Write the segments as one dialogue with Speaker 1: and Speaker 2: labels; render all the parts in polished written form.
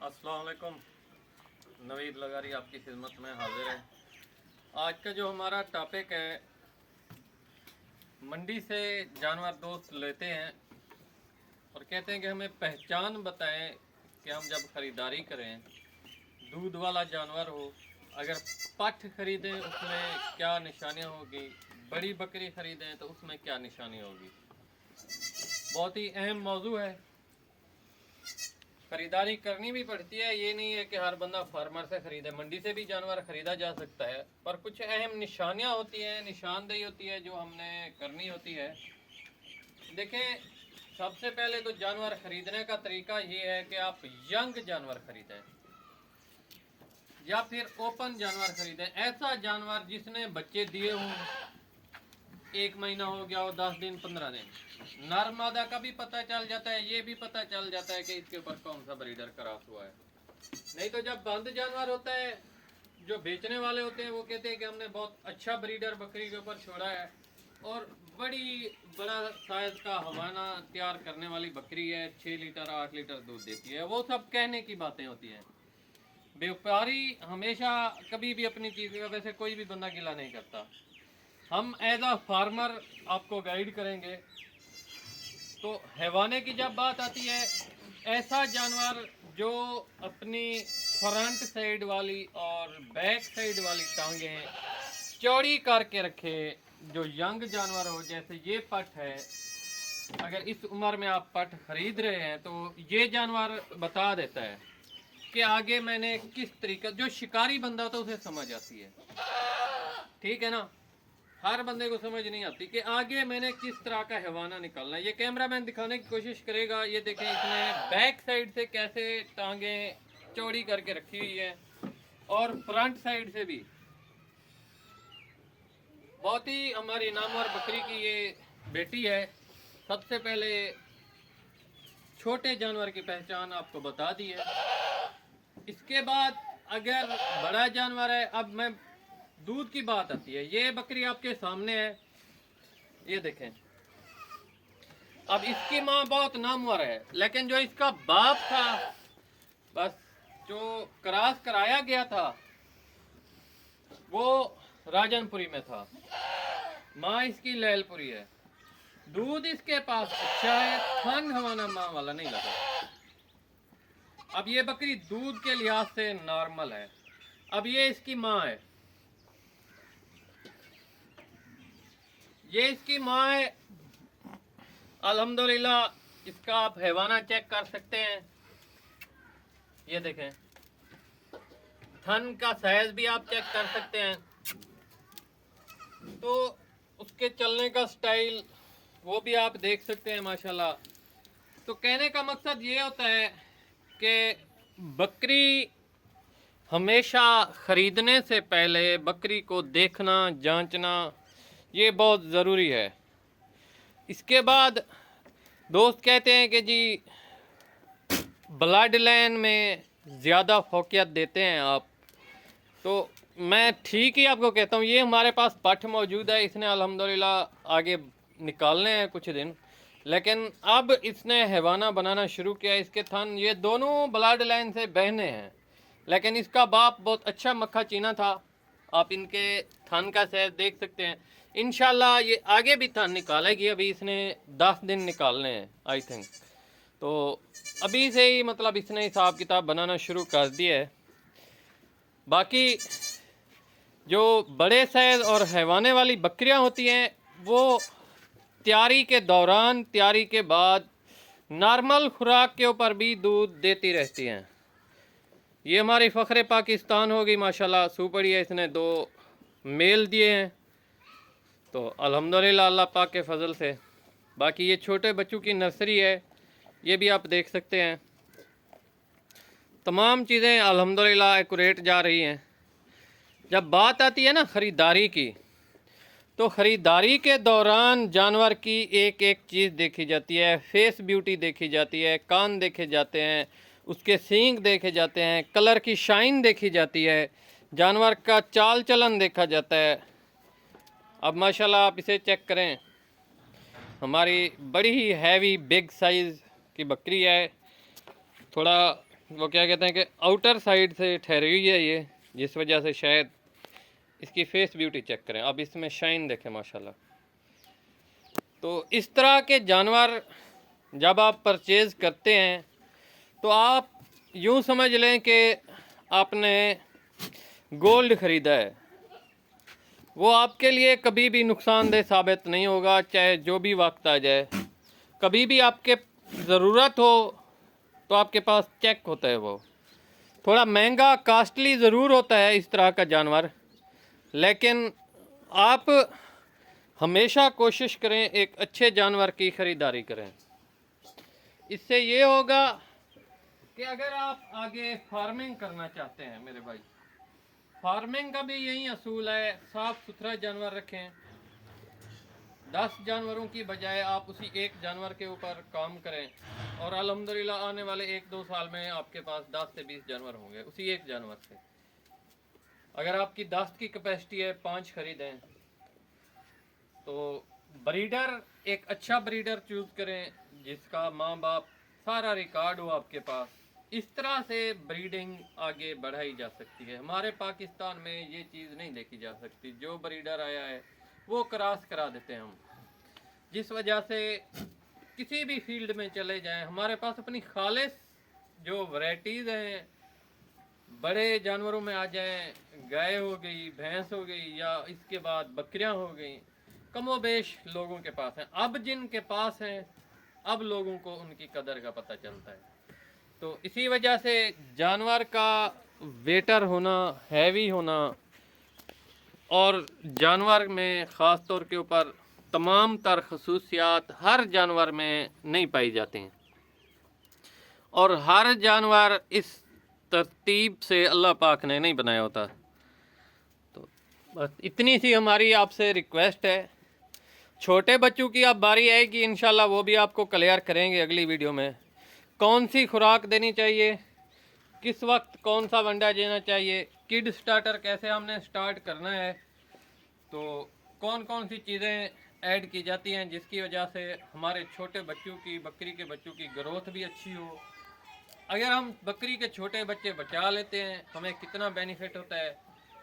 Speaker 1: अस्सलाम वालेकुम। नवीद लगारी आपकी खिदमत में हाजिर है। आज का जो हमारा टॉपिक है, मंडी से जानवर दोस्त लेते हैं और कहते हैं कि हमें पहचान बताएं कि हम जब ख़रीदारी करें, दूध वाला जानवर हो, अगर पठ ख़रीदें उसमें क्या निशानियां होगी, बड़ी बकरी ख़रीदें तो उसमें क्या निशानी होगी। बहुत ही अहम मौजू है। खरीदारी करनी भी पड़ती है, ये नहीं है कि हर बंदा फार्मर से ख़रीदे, मंडी से भी जानवर ख़रीदा जा सकता है, पर कुछ अहम निशानियां होती हैं, निशानदेही होती है जो हमने करनी होती है। देखें, सबसे पहले तो जानवर ख़रीदने का तरीका ये है कि आप यंग जानवर ख़रीदें या फिर ओपन जानवर ख़रीदें। ऐसा जानवर जिसने बच्चे दिए हों, 1 महीना हो गया हो, 10 दिन 15 दिन, नर मादा का भी पता चल जाता है, ये भी पता चल जाता है कि इसके ऊपर कौन सा ब्रीडर क्रॉस हुआ है। नहीं तो जब बंद जानवर होता है, जो बेचने वाले होते हैं वो कहते हैं कि हमने बहुत अच्छा ब्रीडर बकरी के ऊपर छोड़ा है और बड़ा साइज का हवाना तैयार करने वाली बकरी है, 6 लीटर 8 लीटर दूध देती है, वो सब कहने की बातें होती हैं। व्यापारी हमेशा कभी भी अपनी चीज़ का वैसे कोई भी बंदा गिला नहीं करता। हम एज अ फार्मर आपको गाइड करेंगे। तो हैवाने की जब बात आती है, ऐसा जानवर जो अपनी फ्रंट साइड वाली और बैक साइड वाली टांगें चौड़ी करके रखे, जो यंग जानवर हो, जैसे ये पठ है। अगर इस उम्र में आप पठ खरीद रहे हैं तो ये जानवर बता देता है कि आगे मैंने किस तरीके, जो शिकारी बंदा होता है उसे समझ आती है, ठीक है ना। हर बंदे को समझ नहीं आती कि आगे मैंने किस तरह का हैवाना निकालना है। ये कैमरा मैन दिखाने की कोशिश करेगा। ये देखें, इसने बैक साइड से कैसे टांगें चौड़ी करके रखी हुई है और फ्रंट साइड से भी। बहुत ही हमारी नामवर बकरी की ये बेटी है। सबसे पहले छोटे जानवर की पहचान आपको बता दी है। इसके बाद अगर बड़ा जानवर है, अब मैं दूध की बात आती है। ये बकरी आपके सामने है, ये देखें। अब इसकी माँ बहुत नामवर है, लेकिन जो इसका बाप था, बस जो क्रॉस कराया गया था वो राजनपुरी में था। माँ इसकी लैलपुरी है। दूध इसके पास अच्छा है, थन हवाना माँ वाला नहीं लगा। अब ये बकरी दूध के लिहाज से नॉर्मल है। अब ये इसकी माँ है, ये इसकी माँ है। अल्हम्दुलिल्लाह इसका आप हैवाना चेक कर सकते हैं। ये देखें, थन का साइज भी आप चेक कर सकते हैं। तो उसके चलने का स्टाइल वो भी आप देख सकते हैं, माशाल्लाह। तो कहने का मकसद ये होता है कि बकरी हमेशा ख़रीदने से पहले बकरी को देखना, जांचना, ये बहुत ज़रूरी है। इसके बाद दोस्त कहते हैं कि जी ब्लड लाइन में ज़्यादा फोकियत देते हैं आप, तो मैं ठीक ही आपको कहता हूँ। ये हमारे पास पठ मौजूद है, इसने अल्हम्दुलिल्लाह आगे निकालने हैं कुछ दिन, लेकिन अब इसने हैवाना बनाना शुरू किया। इसके थन ये दोनों ब्लड लाइन से बहने हैं, लेकिन इसका बाप बहुत अच्छा मक्खा चीना था। आप इनके थन का साइज देख सकते हैं। इंशाल्लाह ये आगे भी थन निकालेगी। अभी इसने 10 दिन निकालने हैं आई थिंक। तो अभी से ही मतलब इसने हिसाब किताब बनाना शुरू कर दिया है। बाकी जो बड़े साइज और हैवाने वाली बकरियां होती हैं वो तैयारी के दौरान, तैयारी के बाद नॉर्मल खुराक के ऊपर भी दूध देती रहती हैं। ये हमारी फ़ख्र पाकिस्तान होगी, माशाल्लाह सुपड़ी है। इसने 2 मेल दिए हैं, तो अल्हम्दुलिल्लाह अल्लाह पाक के फजल से। बाकी ये छोटे बच्चों की नर्सरी है, ये भी आप देख सकते हैं। तमाम चीज़ें अल्हम्दुलिल्लाह एक्यूरेट जा रही हैं। जब बात आती है ना ख़रीदारी की, तो ख़रीदारी के दौरान जानवर की एक एक चीज़ देखी जाती है। फेस ब्यूटी देखी जाती है, कान देखे जाते हैं, उसके सींग देखे जाते हैं, कलर की शाइन देखी जाती है, जानवर का चाल चलन देखा जाता है। अब माशाल्लाह आप इसे चेक करें, हमारी बड़ी ही हैवी बिग साइज़ की बकरी है। थोड़ा वो क्या कहते हैं कि आउटर साइड से ठहरी हुई है ये, जिस वजह से शायद इसकी फेस ब्यूटी चेक करें। अब इसमें शाइन देखें माशाल्लाह। तो इस तरह के जानवर जब आप परचेज़ करते हैं तो आप यूँ समझ लें कि आपने गोल्ड ख़रीदा है। वो आपके लिए कभी भी नुकसानदेह साबित नहीं होगा, चाहे जो भी वक्त आ जाए। कभी भी आपके ज़रूरत हो तो आपके पास चेक होता है। वो थोड़ा महंगा कास्टली ज़रूर होता है इस तरह का जानवर, लेकिन आप हमेशा कोशिश करें एक अच्छे जानवर की ख़रीदारी करें। इससे ये होगा कि अगर आप आगे फार्मिंग करना चाहते हैं मेरे भाई, फार्मिंग का भी यही असूल है, साफ़ सुथरा जानवर रखें। 10 जानवरों की बजाय आप उसी एक जानवर के ऊपर काम करें और अल्हम्दुलिल्लाह आने वाले 1-2 साल में आपके पास 10 से 20 जानवर होंगे उसी एक जानवर से। अगर आपकी 10 की कैपेसिटी है, 5 खरीदें। तो ब्रीडर, एक अच्छा ब्रीडर चूज़ करें जिसका माँ बाप सारा रिकॉर्ड हो आपके पास। इस तरह से ब्रीडिंग आगे बढ़ाई जा सकती है। हमारे पाकिस्तान में ये चीज़ नहीं देखी जा सकती। जो ब्रीडर आया है वो क्रॉस करा देते हैं हम, जिस वजह से किसी भी फील्ड में चले जाएं हमारे पास अपनी खालिस जो वैरायटीज़ हैं, बड़े जानवरों में आ जाएं, गाय हो गई, भैंस हो गई, या इसके बाद बकरियां हो गई, कमोबेश लोगों के पास हैं। अब जिनके पास हैं अब लोगों को उनकी कदर का पता चलता है। तो इसी वजह से जानवर का वेटर होना, हैवी होना, और जानवर में ख़ास तौर के ऊपर तमाम तर खसूसियात हर जानवर में नहीं पाई जाती हैं, और हर जानवर इस तरतीब से अल्लाह पाक ने नहीं बनाया होता। तो बस इतनी सी हमारी आपसे रिक्वेस्ट है। छोटे बच्चों की अब बारी आएगी इंशाल्लाह, वो भी आपको क्लियर करेंगे अगली वीडियो में। कौन सी खुराक देनी चाहिए, किस वक्त कौन सा वंडा देना चाहिए, किड स्टार्टर कैसे हमने स्टार्ट करना है, तो कौन कौन सी चीज़ें ऐड की जाती हैं जिसकी वजह से हमारे छोटे बच्चों की, बकरी के बच्चों की ग्रोथ भी अच्छी हो। अगर हम बकरी के छोटे बच्चे बचा लेते हैं हमें कितना बेनिफिट होता है,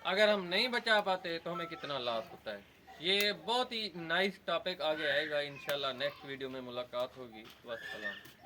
Speaker 1: अगर हम नहीं बचा पाते तो हमें कितना लॉस होता है। ये बहुत ही नाइस टॉपिक आगे आएगा इंशाल्लाह, नेक्स्ट वीडियो में मुलाकात होगी। वस्सलाम।